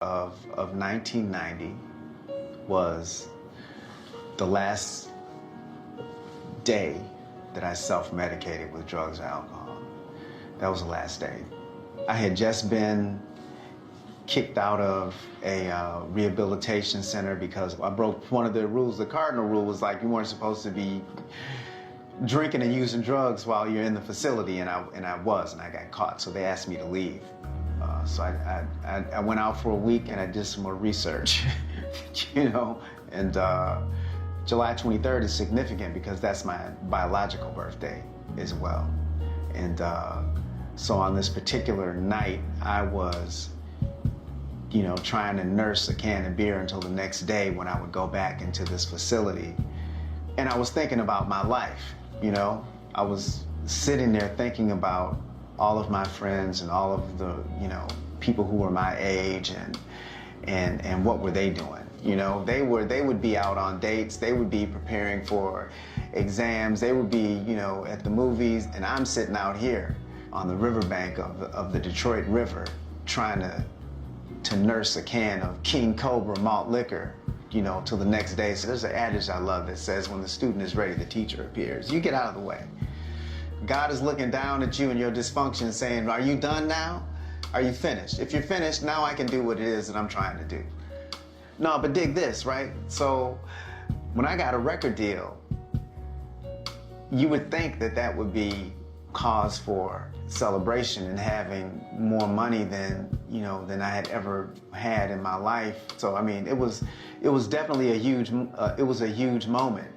of 1990 was the last day that I self-medicated with drugs and alcohol. That was the last day. I had just been kicked out of a rehabilitation center because I broke one of the rules. The cardinal rule was like you weren't supposed to be drinking and using drugs while you're in the facility, and I was, and I got caught, so they asked me to leave. So I went out for a week and I did some more research, you know, and July 23rd is significant because that's my biological birthday as well. And so on this particular night, I was, you know, trying to nurse a can of beer until the next day when I would go back into this facility. And I was thinking about my life, you know. I was sitting there thinking about all of my friends and all of the, you know, people who were my age and what were they doing? You know, they would be out on dates, they would be preparing for exams, they would be, you know, at the movies, and I'm sitting out here on the riverbank of the Detroit River trying to nurse a can of King Cobra malt liquor, you know, till the next day. So there's an adage I love that says, when the student is ready, the teacher appears. You get out of the way. God is looking down at you and your dysfunction saying, are you done now? Are you finished? If you're finished, now I can do what it is that I'm trying to do. No, but dig this, right? So when I got a record deal, you would think that that would be cause for celebration and having more money than, you know, than I had ever had in my life. So, I mean, it was definitely a huge moment.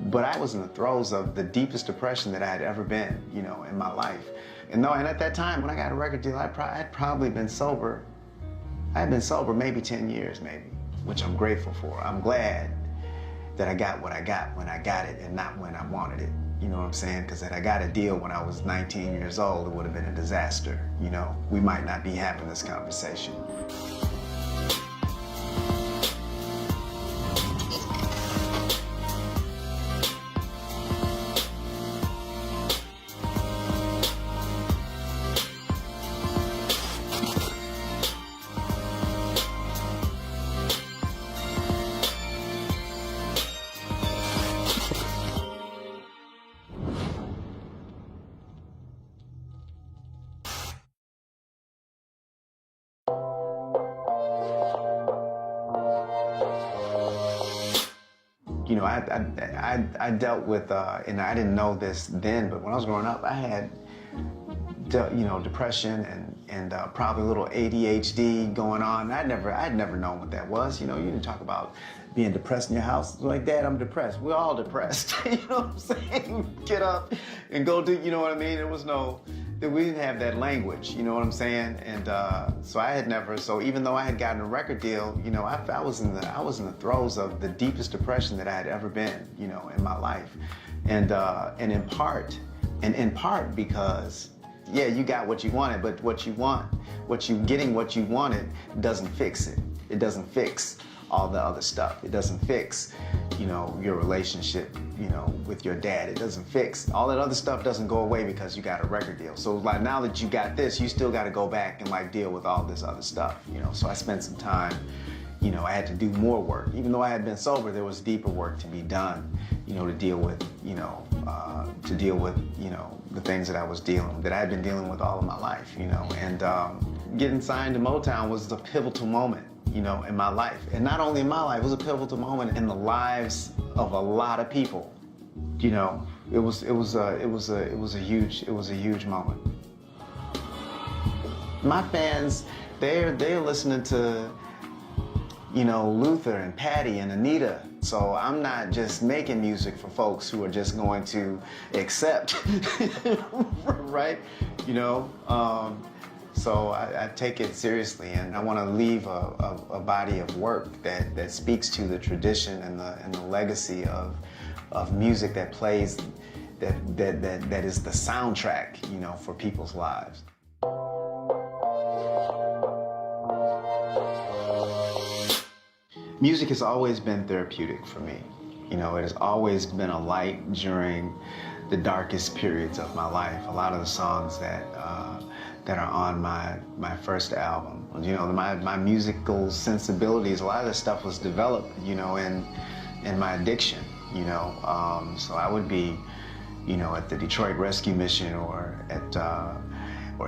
But I was in the throes of the deepest depression that I had ever been, you know, in my life. And at that time, when I got a record deal, I'd probably been sober. I had been sober maybe 10 years, maybe, which I'm grateful for. I'm glad that I got what I got when I got it and not when I wanted it. You know what I'm saying? Because had I got a deal when I was 19 years old, it would have been a disaster. You know, we might not be having this conversation. You know, I dealt with, and I didn't know this then, but when I was growing up, I had, you know, depression and probably a little ADHD going on. I'd never known what that was. You know, you didn't talk about being depressed in your house. Like, Dad, I'm depressed. We're all depressed. You know what I'm saying? Get up and go do, you know what I mean? We didn't have that language, you know what I'm saying? And so even though I had gotten a record deal, you know, I was in the throes of the deepest depression that I had ever been, you know, in my life. And in part because, yeah, you got what you wanted, but getting what you wanted doesn't fix it. It doesn't fix all the other stuff. It doesn't fix, you know, your relationship, you know, with your dad. It doesn't fix, all that other stuff doesn't go away because you got a record deal. So like now that you got this, you still got to go back and like deal with all this other stuff, you know. So I spent some time, you know, I had to do more work. Even though I had been sober, there was deeper work to be done, you know, to deal with, you know, the things that I had been dealing with all of my life, you know. And getting signed to Motown was the pivotal moment, you know, in my life. And not only in my life, it was a pivotal moment in the lives of a lot of people. You know, it was a huge moment. My fans, they're listening to, you know, Luther and Patty and Anita. So I'm not just making music for folks who are just going to accept, right? You know, so I take it seriously, and I want to leave a body of work that speaks to the tradition and the legacy of music that plays, that is the soundtrack, you know, for people's lives. Music has always been therapeutic for me. You know, it has always been a light during the darkest periods of my life. A lot of the songs that are on my first album, You know, my musical sensibilities, a lot of that stuff was developed, you know, in my addiction, you know. So I would be, you know, at the Detroit Rescue Mission or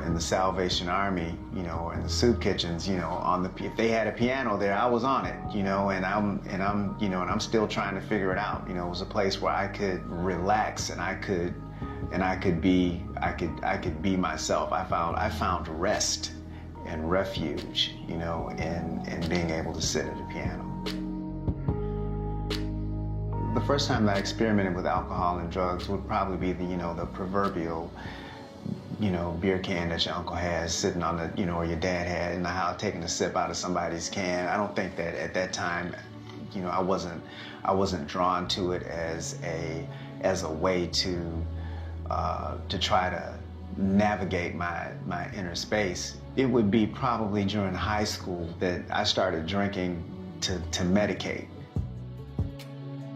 in the Salvation Army, you know, or in the soup kitchens, you know, if they had a piano there, I was on it, you know, and I'm still trying to figure it out. You know, it was a place where I could relax and I could be myself. I found rest and refuge, you know, in being able to sit at a piano. The first time that I experimented with alcohol and drugs would probably be the proverbial, you know, beer can that your uncle has sitting on the, you know, or your dad had in the house, taking a sip out of somebody's can. I don't think that at that time, you know, I wasn't drawn to it as a way to try to navigate my inner space. It would be probably during high school that I started drinking to medicate.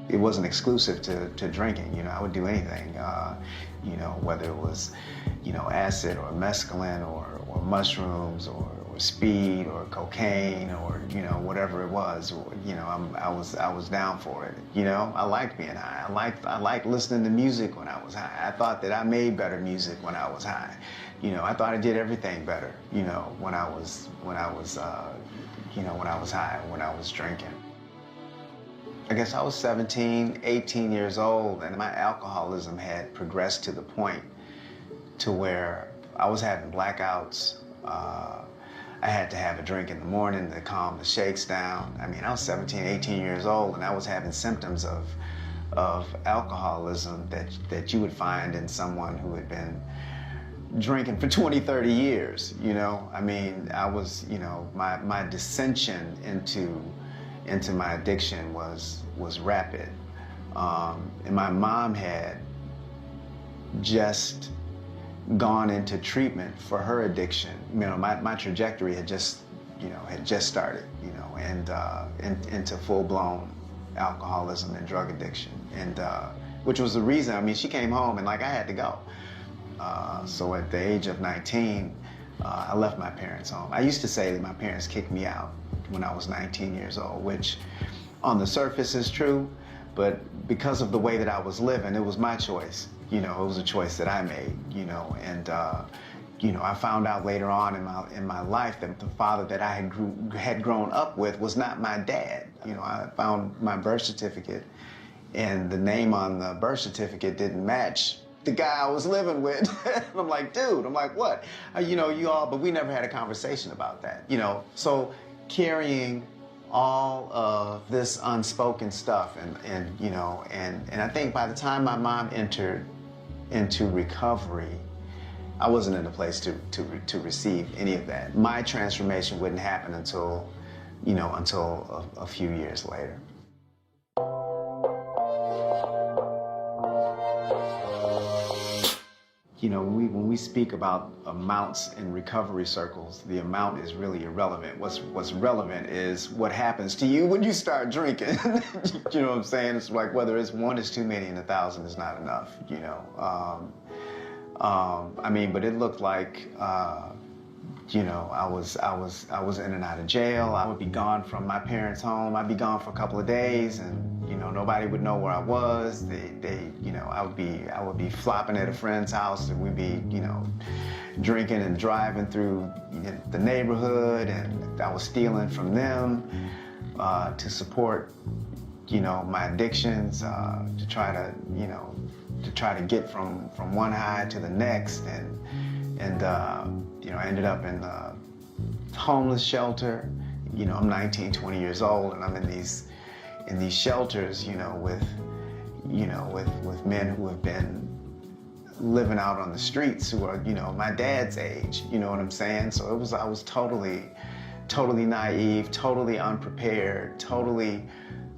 It wasn't exclusive to drinking. You know, I would do anything, you know, whether it was, you know, acid or mescaline or mushrooms or speed or cocaine or, you know, whatever it was. Or, you know, I was down for it. You know, I liked being high. I liked listening to music when I was high. I thought that I made better music when I was high. You know, I thought I did everything better, you know, when I was high, when I was drinking. I guess I was 17, 18 years old, and my alcoholism had progressed to the point to where I was having blackouts. I had to have a drink in the morning to calm the shakes down. I mean, I was 17, 18 years old, and I was having symptoms of alcoholism that you would find in someone who had been drinking for 20, 30 years, you know? I mean, I was, you know, my dissension into my addiction was rapid. And my mom had just gone into treatment for her addiction. You know, my trajectory had just started, you know, and into full-blown alcoholism and drug addiction. And which was the reason, I mean, she came home and like I had to go. So at the age of 19, I left my parents' home. I used to say that my parents kicked me out when I was 19 years old, which on the surface is true, but because of the way that I was living, it was my choice. You know, it was a choice that I made, you know, and, you know, I found out later on in my life that the father that I had grown up with was not my dad. You know, I found my birth certificate and the name on the birth certificate didn't match the guy I was living with. I'm like, dude, I'm like, what? You know, but we never had a conversation about that, you know? So carrying all of this unspoken stuff and you know, and I think by the time my mom entered into recovery, I wasn't in a place to receive any of that. My transformation wouldn't happen until a few years later. You know, when we speak about amounts in recovery circles, the amount is really irrelevant. What's relevant is what happens to you when you start drinking. You know what I'm saying? It's like whether it's one is too many and 1,000 is not enough. You know, I mean, but it looked like, you know, I was in and out of jail. I would be gone from my parents' home. I'd be gone for a couple of days, and you know, nobody would know where I was. You know, I would be flopping at a friend's house, and we'd be, you know, drinking and driving through the neighborhood, and I was stealing from them to support, you know, my addictions, to try to get from one high to the next, and you know, I ended up in a homeless shelter. You know, I'm 19, 20 years old, and I'm in these shelters, you know, with men who have been living out on the streets, who are, you know, my dad's age. You know what I'm saying? So I was totally naive, totally unprepared, totally,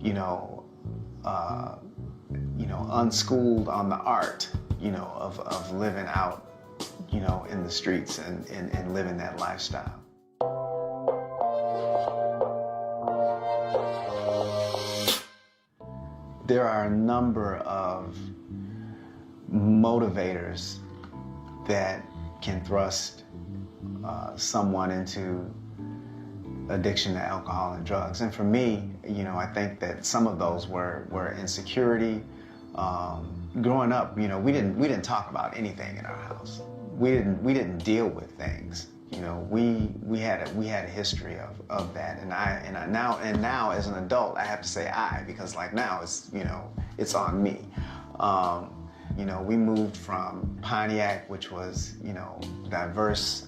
you know, unschooled on the art, you know, of living out, you know, in the streets and living that lifestyle. There are a number of motivators that can thrust someone into addiction to alcohol and drugs. And for me, you know, I think that some of those were insecurity. Growing up, you know, we didn't talk about anything in our house. We didn't deal with things. You know, we had a history of that, and now as an adult, I have to say because like now it's, you know, it's on me. You know, we moved from Pontiac, which was, you know, diverse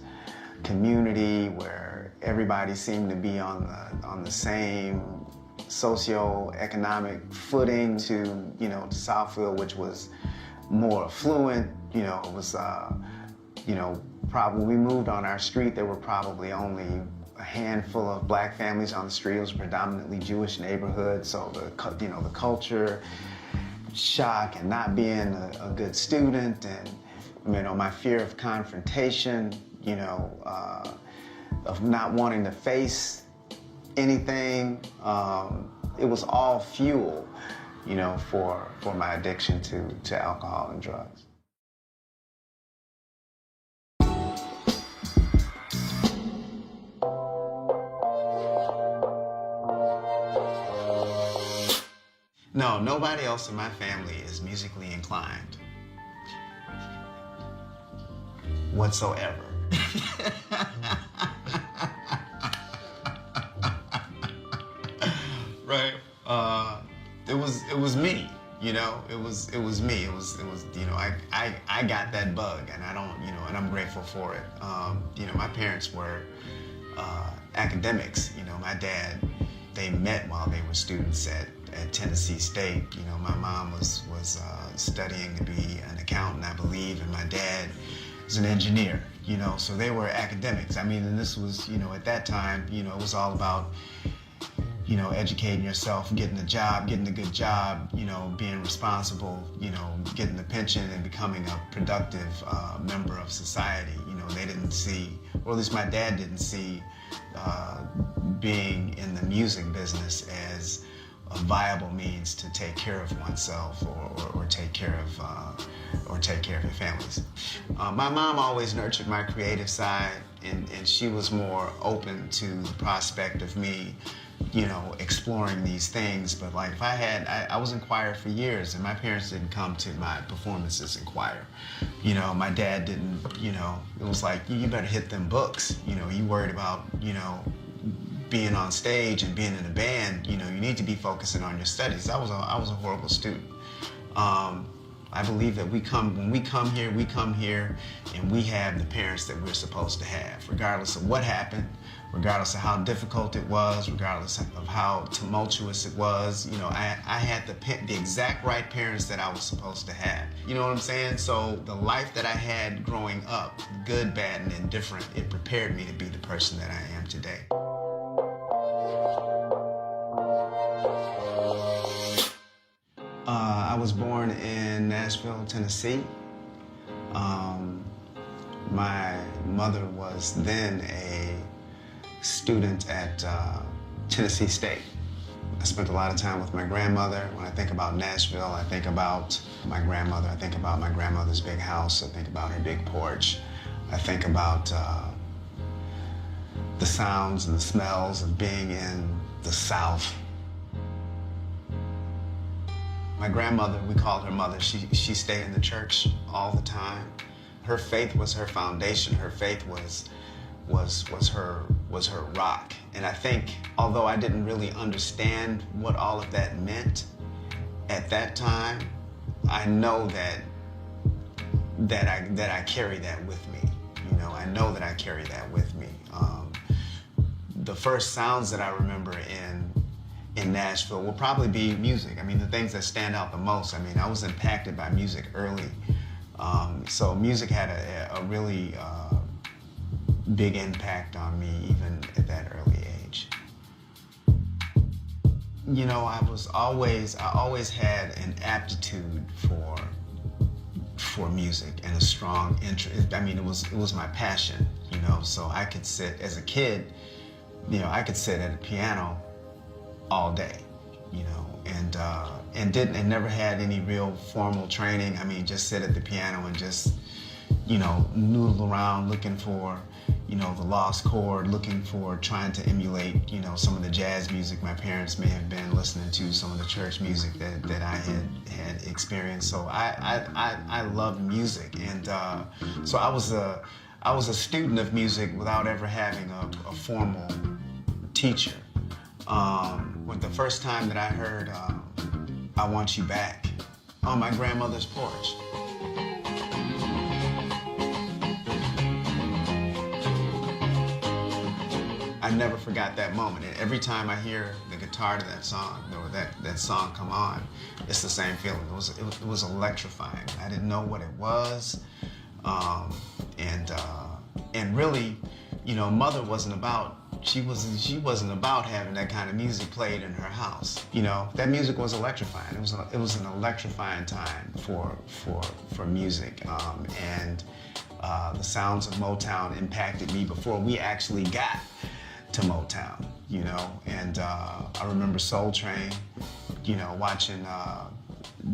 community where everybody seemed to be on the same socio-economic footing, to, you know, to Southfield, which was more affluent. You know, it was, you know, probably we moved on our street, there were probably only a handful of black families on the street. It was a predominantly Jewish neighborhood, so the, you know, the culture shock and not being a good student, and, you know, my fear of confrontation, you know, of not wanting to face anything, it was all fuel, you know, for my addiction to alcohol and drugs. No, nobody else in my family is musically inclined whatsoever. Right. It was me, you know. It was me. It was you know, I got that bug, and I don't, you know, and I'm grateful for it. You know, my parents were academics. You know, my dad, they met while they were students at Tennessee State. You know, my mom was studying to be an accountant, I believe, and my dad was an engineer. You know, so they were academics. I mean, and this was, you know, at that time, you know, it was all about, you know, educating yourself, getting a job, getting a good job, you know, being responsible, you know, getting a pension and becoming a productive member of society. You know, they didn't see, or at least my dad didn't see, being in the music business as a viable means to take care of oneself or take care of your families. My mom always nurtured my creative side, and she was more open to the prospect of me, you know, exploring these things. But like, if I was in choir for years, and my parents didn't come to my performances in choir. You know, my dad didn't, you know, it was like, you better hit them books. You know, you worried about, you know, being on stage and being in a band. You know, you need to be focusing on your studies. I was a horrible student. I believe that when we come here and we have the parents that we're supposed to have, regardless of what happened, regardless of how difficult it was, regardless of how tumultuous it was. You know, I had the exact right parents that I was supposed to have. You know what I'm saying? So the life that I had growing up, good, bad, and indifferent, it prepared me to be the person that I am today. I was born in Nashville, Tennessee. My mother was then a student at Tennessee State. I spent a lot of time with my grandmother. When I think about Nashville, I think about my grandmother. I think about my grandmother's big house. I think about her big porch. I think about the sounds and the smells of being in the South. My grandmother, we called her mother. She stayed in the church all the time. Her faith was her foundation. Her faith was her rock. And I think, although I didn't really understand what all of that meant at that time, I know that I carry that with me. You know, I know that I carry that with me. The first sounds that I remember in Nashville will probably be music. I mean, the things that stand out the most. I mean, I was impacted by music early. So music had a really big impact on me even at that early age. You know, I always had an aptitude for music and a strong interest. I mean, it was my passion, you know, so I could sit, as a kid, you know, I could sit at a piano all day, you know, and never had any real formal training. I mean, just sit at the piano and just, you know, noodle around looking for, you know, the lost chord, looking for, trying to emulate, you know, some of the jazz music my parents may have been listening to, some of the church music that I had experienced. So I love music, and so I was a student of music without ever having a formal teacher. With the first time that I heard "I Want You Back" on my grandmother's porch. I never forgot that moment. And every time I hear the guitar to that song, or that song come on, it's the same feeling. It was electrifying. I didn't know what it was, and really, you know, Mother wasn't about. She wasn't about having that kind of music played in her house. You know, that music was electrifying. It was an electrifying time for music, and the sounds of Motown impacted me before we actually got to Motown, you know. And I remember Soul Train, you know, watching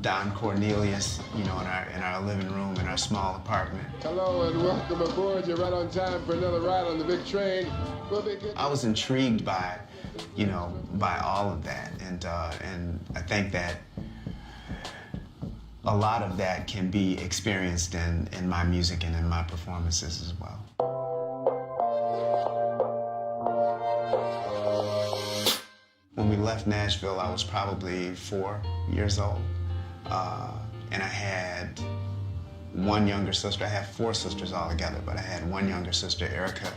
Don Cornelius, you know, in our living room in our small apartment. Hello and welcome aboard. You're right on time for another ride on the big train. I was intrigued by, you know, by all of that, and I think that a lot of that can be experienced in my music and in my performances as well. When we left Nashville, I was probably 4 years old, and I had one younger sister. I have 4 sisters altogether, but I had one younger sister, Erica.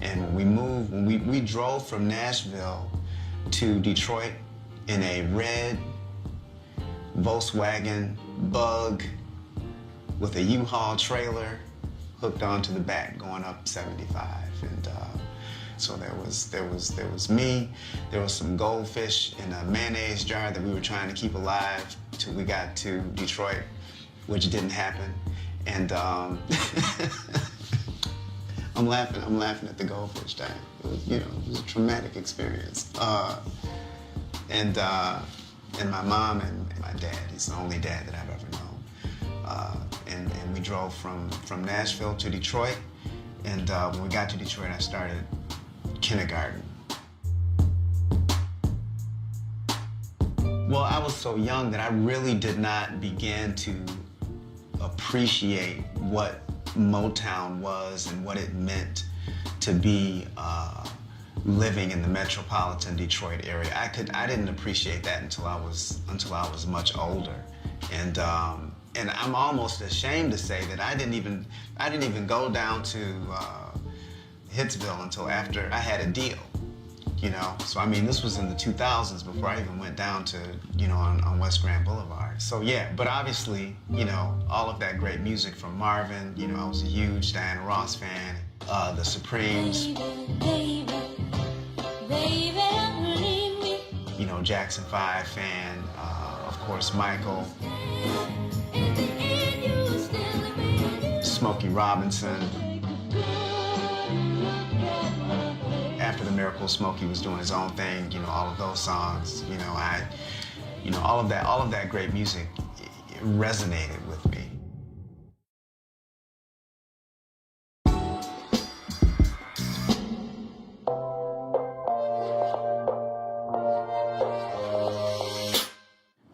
And when we moved, we drove from Nashville to Detroit in a red Volkswagen Bug with a U-Haul trailer hooked onto the back going up 75. And so there was me, there was some goldfish in a mayonnaise jar that we were trying to keep alive till we got to Detroit, which didn't happen. And I'm laughing at the goldfish tank. It was, you know, it was a traumatic experience. And my mom and my dad, he's the only dad that I've ever known. And we drove from Nashville to Detroit. And when we got to Detroit, I started kindergarten. Well, I was so young that I really did not begin to appreciate what Motown was and what it meant to be living in the metropolitan Detroit area. I didn't appreciate that until I was much older, and I'm almost ashamed to say that I didn't even go down to Hitsville until after I had a deal. You know, so I mean, this was in the 2000s before I even went down to, you know, on West Grand Boulevard. So yeah, but obviously, you know, all of that great music from Marvin, you know, I was a huge Diana Ross fan, the Supremes, you know, Jackson 5 fan, of course, Michael, Smokey Robinson. After the Miracle, Smokey was doing his own thing, you know, all of those songs, you know, all of that great music, it resonated with me.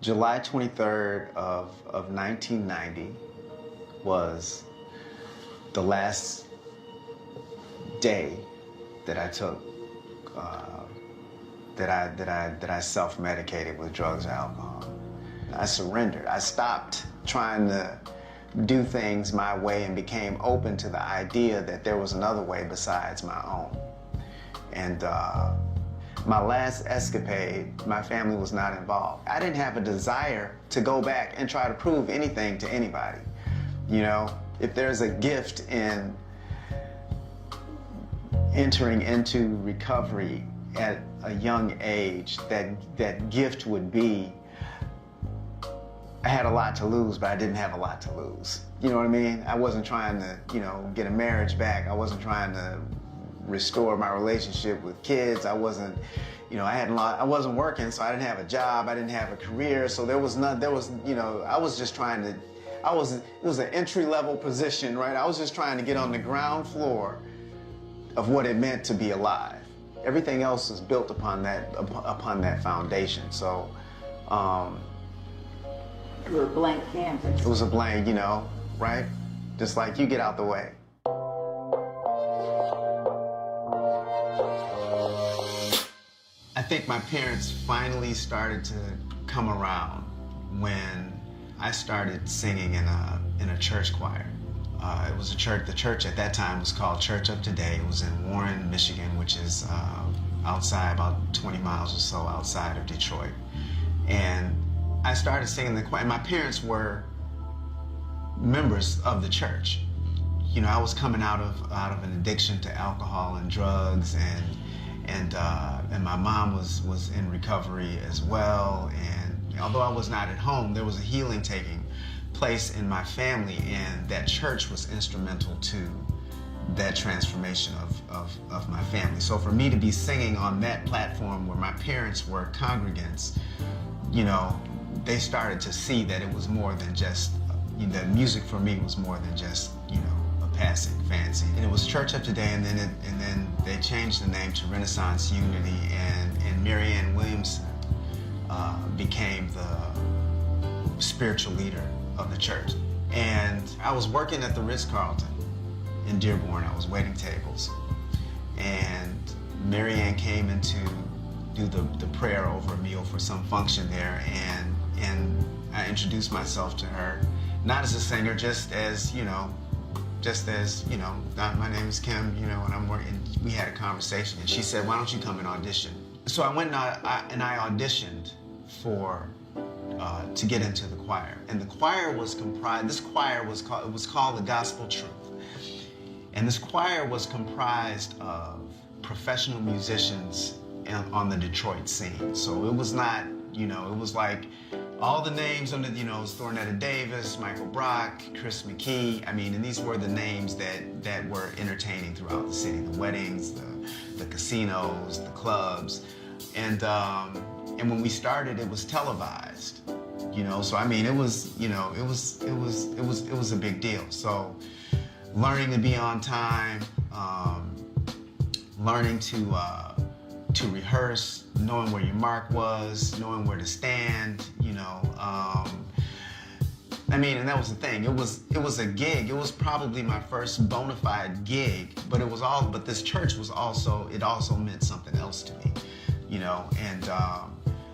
July 23rd of 1990 was the last day that I took, that I self-medicated with drugs and alcohol. I surrendered. I stopped trying to do things my way and became open to the idea that there was another way besides my own. And my last escapade, my family was not involved. I didn't have a desire to go back and try to prove anything to anybody. You know, if there's a gift in entering into recovery at a young age, that gift would be, I had a lot to lose, but I didn't have a lot to lose. You know what I mean? I wasn't trying to, you know, get a marriage back. I wasn't trying to restore my relationship with kids. I wasn't, you know, I wasn't working, so I didn't have a job. I didn't have a career, so you know, I was just trying to, it was an entry-level position, right? I was just trying to get on the ground floor of what it meant to be alive. Everything else is built upon that foundation. So you were a blank canvas. it was a blank, you know, right? Just like you get out the way. I think my parents finally started to come around when I started singing in a church choir. It was the church at that time was called Church of Today. It was in Warren, Michigan, which is outside, about 20 miles or so outside of Detroit. And I started singing the choir, and my parents were members of the church. You know, I was coming out of an addiction to alcohol and drugs, and my mom was in recovery as well. And although I was not at home, there was a healing taking place in my family, and that church was instrumental to that transformation of my family. So for me to be singing on that platform where my parents were congregants, you know, they started to see that it was more than just, you know, that music for me was more than just, you know, a passing fancy. And it was Church of Today, and then they changed the name to Renaissance Unity, and Marianne Williamson became the spiritual leader of the church. And I was working at the Ritz-Carlton in Dearborn. I was waiting tables, and Marianne came in to do the prayer over a meal for some function there, and I introduced myself to her, not as a singer, just as, you know, my name is Kim, you know, and I'm working. We had a conversation, and she said, "Why don't you come and audition?" So I went and I auditioned to get into the choir. And the choir was comprised, it was called the Gospel Truth. And this choir was comprised of professional musicians on the Detroit scene. So it was not, you know, it was like all the names under, you know, it was Thornetta Davis, Michael Brock, Chris McKee. I mean, and these were the names that were entertaining throughout the city, the weddings, the casinos, the clubs. And when we started, it was televised, you know. So I mean, it was, you know, it was a big deal. So learning to be on time, learning to rehearse, knowing where your mark was, knowing where to stand, you know. I mean, and that was the thing. It was a gig. It was probably my first bona fide gig, but this church was also meant something else to me, you know. And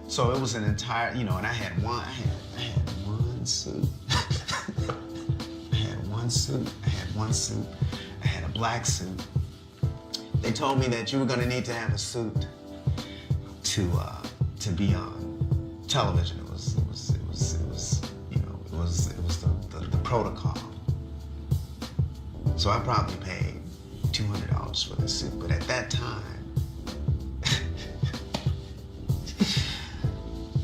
so it was an entire, you know, and I had one suit. I had one suit. I had a black suit. They told me that you were going to need to have a suit to be on television. It was you know, it was the protocol. So I probably paid $200 for the suit, but at that time,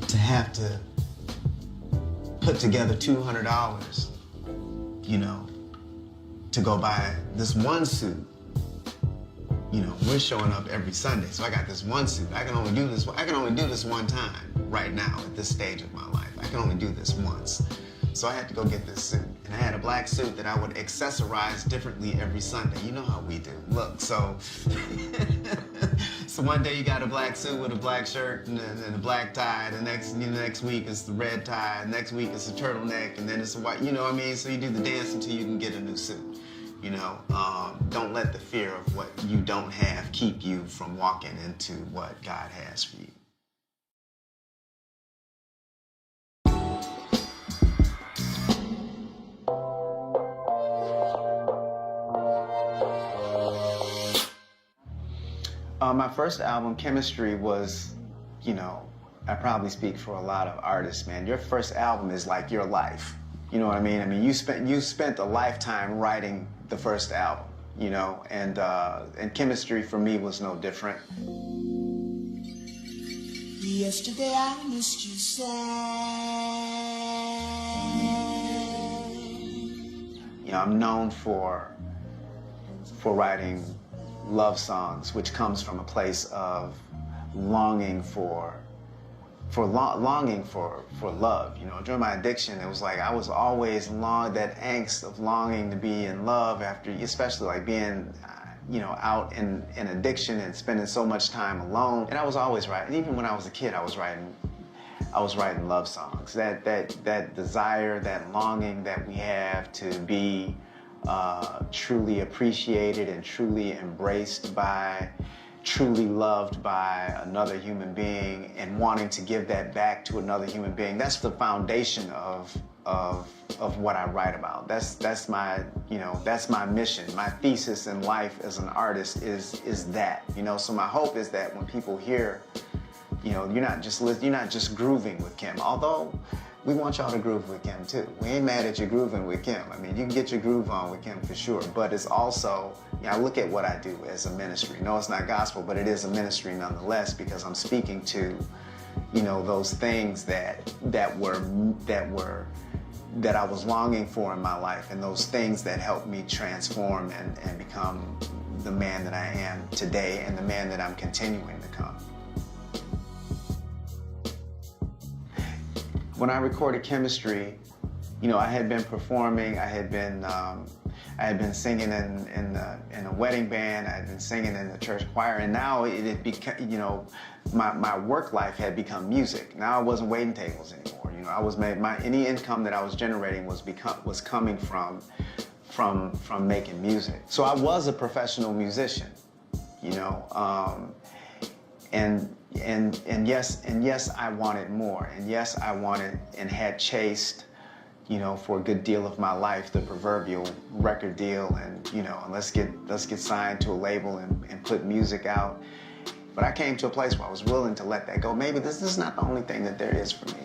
to have to put together $200, you know, to go buy this one suit. You know, we're showing up every Sunday, so I got this one suit. I can only do this one time right now at this stage of my life. I can only do this once. So I had to go get this suit. And I had a black suit that I would accessorize differently every Sunday. You know how we do. Look, so so one day you got a black suit with a black shirt and a black tie. The next week it's the red tie. Next week it's a turtleneck, and then it's a white, you know what I mean? So you do the dance until you can get a new suit. You know, don't let the fear of what you don't have keep you from walking into what God has for you. My first album, Chemistry, was, you know, I probably speak for a lot of artists, man. Your first album is like your life. You know what I mean? I mean, you spent a lifetime writing the first album, you know, and Chemistry for me was no different. Yesterday I missed you sad. You know, I'm known for writing love songs, which comes from a place of longing for love. You know, during my addiction, it was like I was always that angst of longing to be in love after, especially like being, out in addiction and spending so much time alone. And I was always writing. Even when I was a kid, I was writing love songs. That desire, that longing that we have to be truly appreciated and truly embraced by, truly loved by another human being, and wanting to give that back to another human being. That's the foundation of what I write about. That's my mission. My thesis in life as an artist is that. So my hope is that when people hear, you're not just grooving with Kim. Although we want y'all to groove with Kim too. We ain't mad at you grooving with Kim. I mean, you can get your groove on with Kim for sure. But it's also, I look at what I do as a ministry. No, it's not gospel, but it is a ministry nonetheless, because I'm speaking to, those things that I was longing for in my life, and those things that helped me transform and become the man that I am today, and the man that I'm continuing to come. When I recorded Chemistry, I had been performing. I had been singing in a wedding band. I had been singing in the church choir, and now it had become, my work life had become music. Now I wasn't waiting tables anymore. Any income that I was generating was coming from making music. So I was a professional musician, and yes, I wanted more. And yes, I wanted and had chased, for a good deal of my life, the proverbial record deal, and let's get signed to a label and put music out. But I came to a place where I was willing to let that go. Maybe this is not the only thing that there is for me.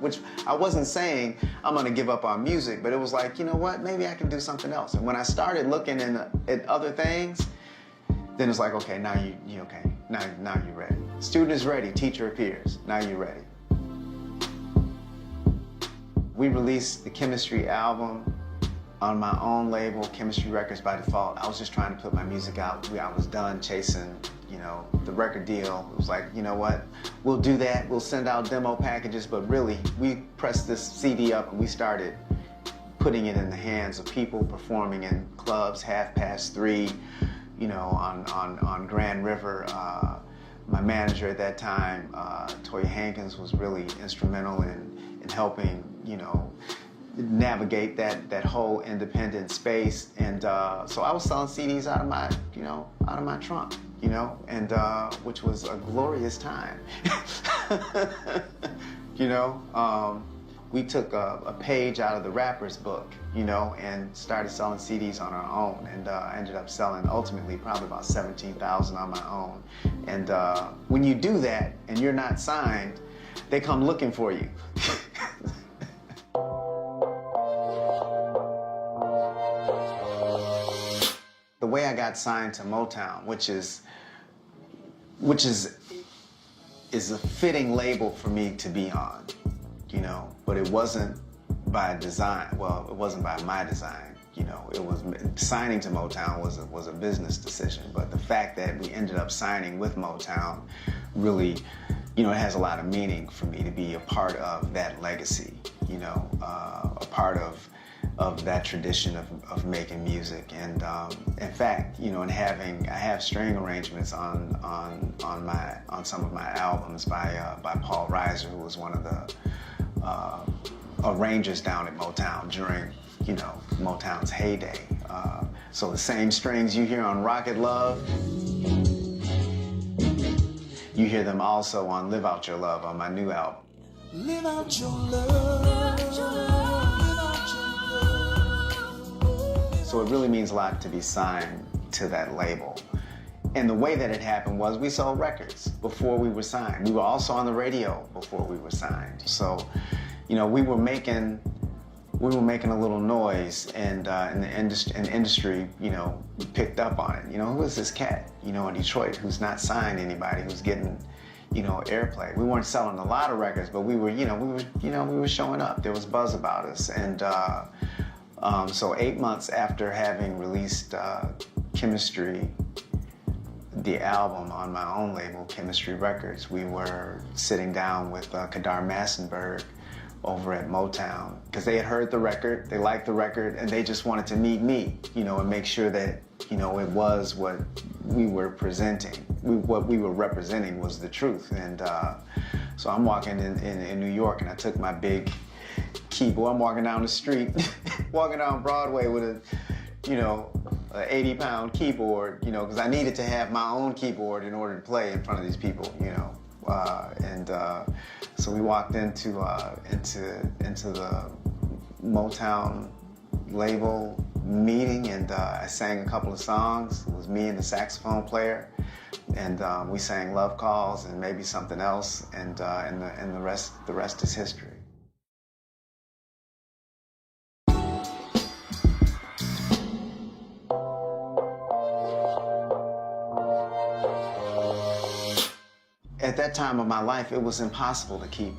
Which I wasn't saying I'm gonna give up on music, but it was like, maybe I can do something else. And when I started looking at other things, then it's like, okay, now now you're ready. Student is ready, teacher appears. Now you're ready. We released the Chemistry album on my own label, Chemistry Records by default. I was just trying to put my music out. I was done chasing, the record deal. It was like, what? We'll do that. We'll send out demo packages, but really, we pressed this CD up and we started putting it in the hands of people performing in clubs 3:30, on Grand River. My manager at that time, Toya Hankins, was really instrumental in helping, navigate that whole independent space. And so I was selling CDs out of my trunk, and which was a glorious time. We took a page out of the rapper's book, and started selling CDs on our own. And I ended up selling ultimately probably about 17,000 on my own. And when you do that and you're not signed, they come looking for you. The way I got signed to Motown, which is a fitting label for me to be on, but it wasn't by design. Well, it wasn't by my design. It was signing to Motown was a business decision. But the fact that we ended up signing with Motown really, it has a lot of meaning for me to be a part of that legacy. A part of that tradition of making music. And in fact, I have string arrangements on some of my albums by Paul Reiser, who was one of the arrangers down at Motown during Motown's heyday. So the same strings you hear on Rocket Love, you hear them also on Live Out Your Love, on my new album. Live out your love. Live out your love. Live out your love. So it really means a lot to be signed to that label. And the way that it happened was we sold records before we were signed. We were also on the radio before we were signed. So, we were making a little noise, and the industry, picked up on it. Who is this cat, in Detroit who's not signed anybody, who's getting, airplay. We weren't selling a lot of records, but we were showing up. There was buzz about us, and so 8 months after having released Chemistry, the album on my own label, Chemistry Records, we were sitting down with Kadar Massenberg over at Motown, because they had heard the record, they liked the record, and they just wanted to meet me, and make sure that You know, it was what we were presenting. What we were representing was the truth. And so I'm walking in New York, and I took my big keyboard. I'm walking down the street, walking down Broadway with a, you know, an 80-pound keyboard, you know, because I needed to have my own keyboard in order to play in front of these people, you know. So we walked into the Motown label meeting, and I sang a couple of songs. It was me and the saxophone player, and we sang Love Calls and maybe something else, and the rest is history. At that time of my life, it was impossible to keep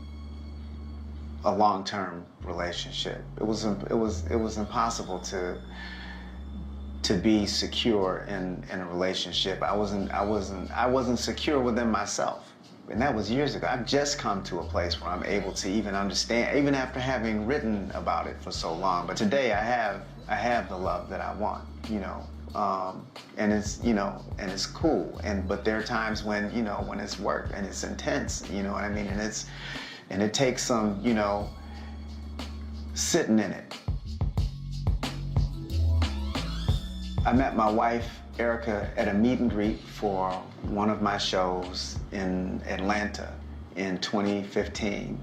a long-term relationship. It was impossible to be secure in a relationship. I wasn't secure within myself, and that was years ago. I've just come to a place where I'm able to even understand, even after having written about it for so long. But today, I have the love that I want, you know. And it's, you know, and it's cool. But there are times when, you know, when it's work and it's intense, you know what I mean? And it takes some, you know, sitting in it. I met my wife, Erica, at a meet and greet for one of my shows in Atlanta in 2015.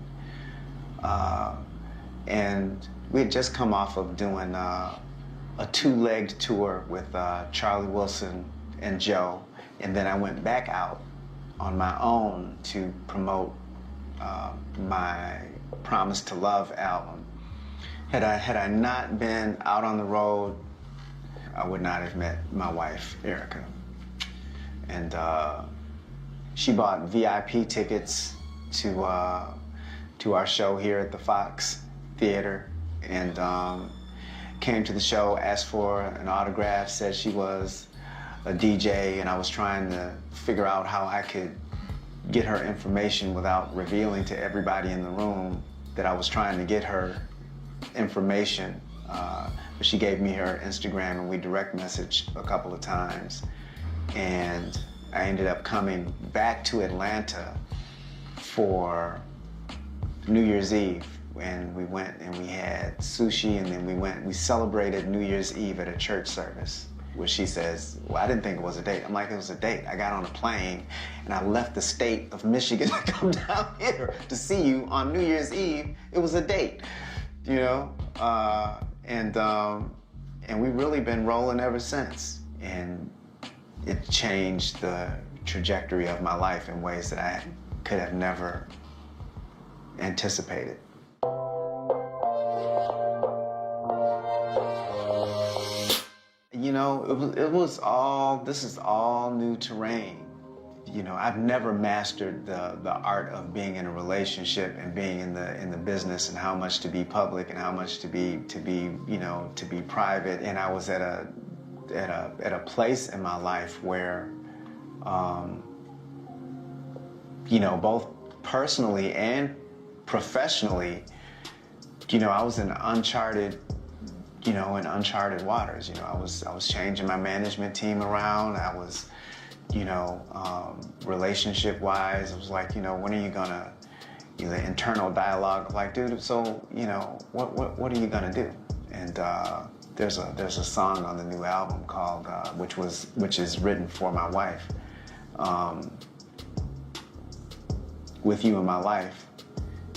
And we had just come off of doing a two-legged tour with Charlie Wilson and Joe, and then I went back out on my own to promote my Promise to Love album. Had I not been out on the road, I would not have met my wife, Erica. And she bought VIP tickets to our show here at the Fox Theater, and came to the show, asked for an autograph, said she was a DJ, and I was trying to figure out how I could get her information without revealing to everybody in the room that I was trying to get her information. But she gave me her Instagram, and we direct messaged a couple of times. And I ended up coming back to Atlanta for New Year's Eve. And we went and we had sushi, and then we celebrated New Year's Eve at a church service, where she says, well, I didn't think it was a date. I'm like, it was a date. I got on a plane and I left the state of Michigan to come down here to see you on New Year's Eve. It was a date, you know? And we've really been rolling ever since. And it changed the trajectory of my life in ways that I could have never anticipated. You know, this is all new terrain. You know, I've never mastered the art of being in a relationship and being in the business, and how much to be public and how much to be private. And I was at a place in my life where, you know, both personally and professionally, you know, I was in uncharted waters. You know, I was changing my management team around. I was, you know, relationship-wise, it was like, you know, when are you gonna, you know, the internal dialogue, like, dude, so, you know, what are you gonna do? And there's a song on the new album called, which is written for my wife, With You in My Life.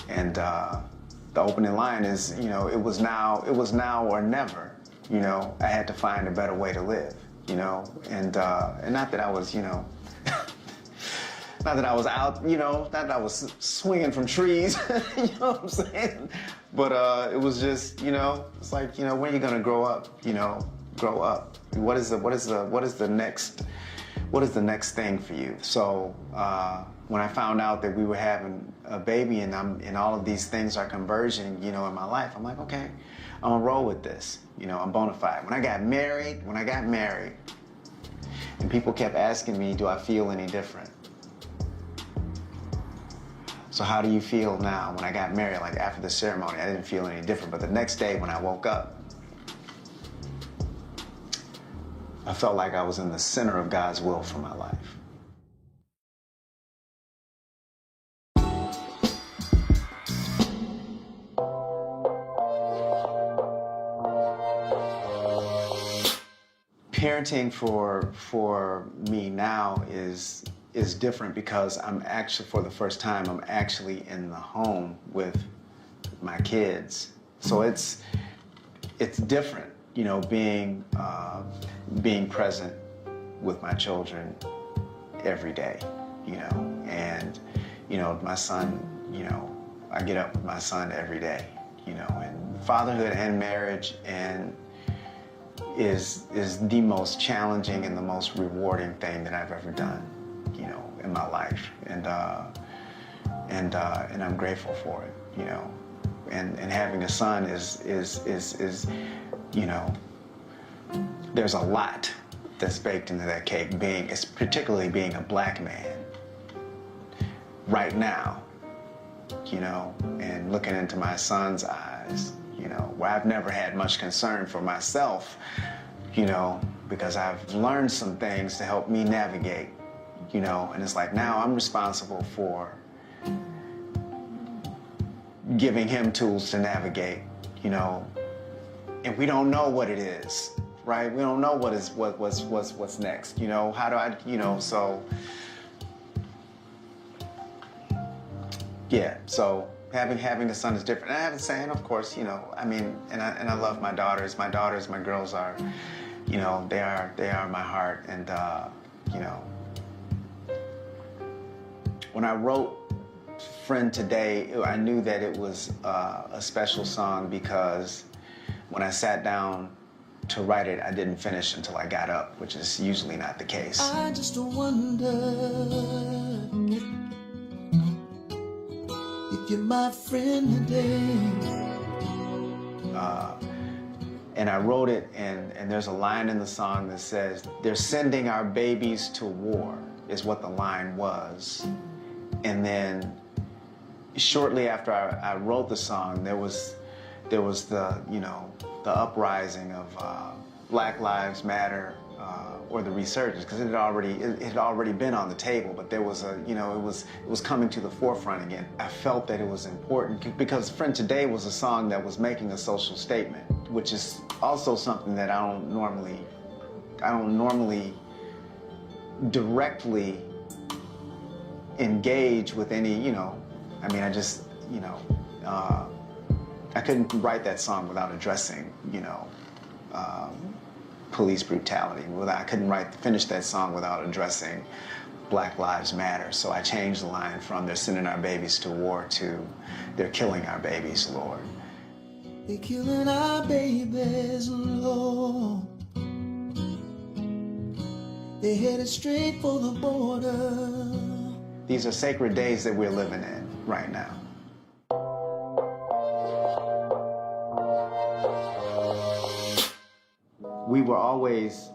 And the opening line is, you know, it was now or never. You know, I had to find a better way to live, you know, and not that I was, you know, not that I was out, you know, not that I was swinging from trees, you know what I'm saying? But it was just, you know, it's like, you know, when are you gonna grow up? You know, grow up. What is the next thing for you? So when I found out that we were having a baby and all of these things are converging, you know, in my life, I'm like, okay, I'm gonna roll with this. You know, I'm bona fide. When I got married, and people kept asking me, do I feel any different? So how do you feel now? When I got married, like after the ceremony, I didn't feel any different. But the next day when I woke up, I felt like I was in the center of God's will for my life. Parenting for me now is different because I'm actually, for the first time, I'm actually in the home with my kids. So it's different, you know, being present with my children every day, you know, and you know, my son, you know, I get up with my son every day, you know, and fatherhood and marriage and is the most challenging and the most rewarding thing that I've ever done, you know, in my life, and I'm grateful for it, you know, and having a son is you know, there's a lot that's baked into that cake. Particularly being a black man right now, you know, and looking into my son's eyes, you know, where I've never had much concern for myself, you know, because I've learned some things to help me navigate, you know, and it's like now I'm responsible for giving him tools to navigate, you know, and we don't know what it is, right? We don't know what's next, you know, how do I, you know, so, yeah, so having a son is different. And I haven't saying, of course, you know, I mean, and I love my daughters. My girls are, you know, they are my heart. And, you know, when I wrote Friend Today, I knew that it was a special song because when I sat down to write it, I didn't finish until I got up, which is usually not the case. I just wonder if you're my friend today. And I wrote it, and there's a line in the song that says, "They're sending our babies to war," is what the line was. And then shortly after I wrote the song, there was the, you know, the uprising of Black Lives Matter, or the resurgence, because it had already been on the table, but there was a, you know, it was coming to the forefront again. I felt that it was important because Friend Today was a song that was making a social statement, which is also something that I don't normally directly engage with any, you know, I mean, I just, you know, I couldn't write that song without addressing, you know, police brutality. I couldn't finish that song without addressing Black Lives Matter. So I changed the line from "They're sending our babies to war" to "They're killing our babies, Lord." They're killing our babies, Lord. They're headed straight for the border. These are sacred days that we're living in right now. We were always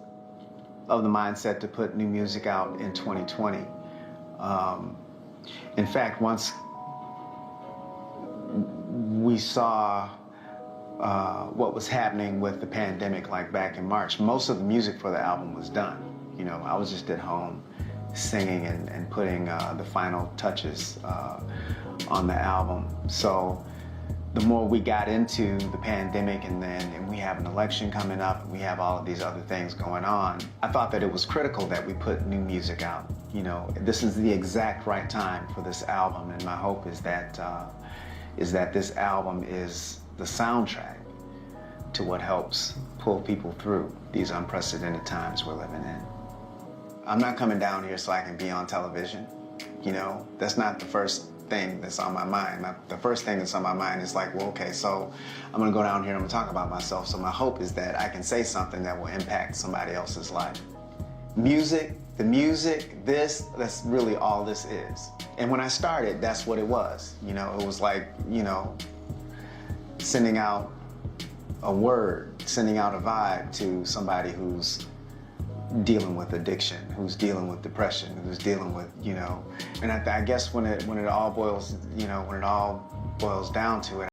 of the mindset to put new music out in 2020. In fact, once we saw what was happening with the pandemic, like back in March, most of the music for the album was done. You know, I was just at home singing and putting the final touches on the album. So the more we got into the pandemic and we have an election coming up and we have all of these other things going on, I thought that it was critical that we put new music out. You know, this is the exact right time for this album, and my hope is that this album is the soundtrack to what helps pull people through these unprecedented times we're living in. I'm not coming down here so I can be on television. You know, that's not the first thing that's on my mind. The first thing that's on my mind is like, well, okay, so I'm gonna go down here and I'm gonna talk about myself. So my hope is that I can say something that will impact somebody else's life. Music, that's really all this is. And when I started, that's what it was. You know, it was like, you know, sending out a word, sending out a vibe to somebody who's dealing with addiction, who's dealing with depression, who's dealing with, you know, and I guess when it all boils, you know, when it all boils down to it,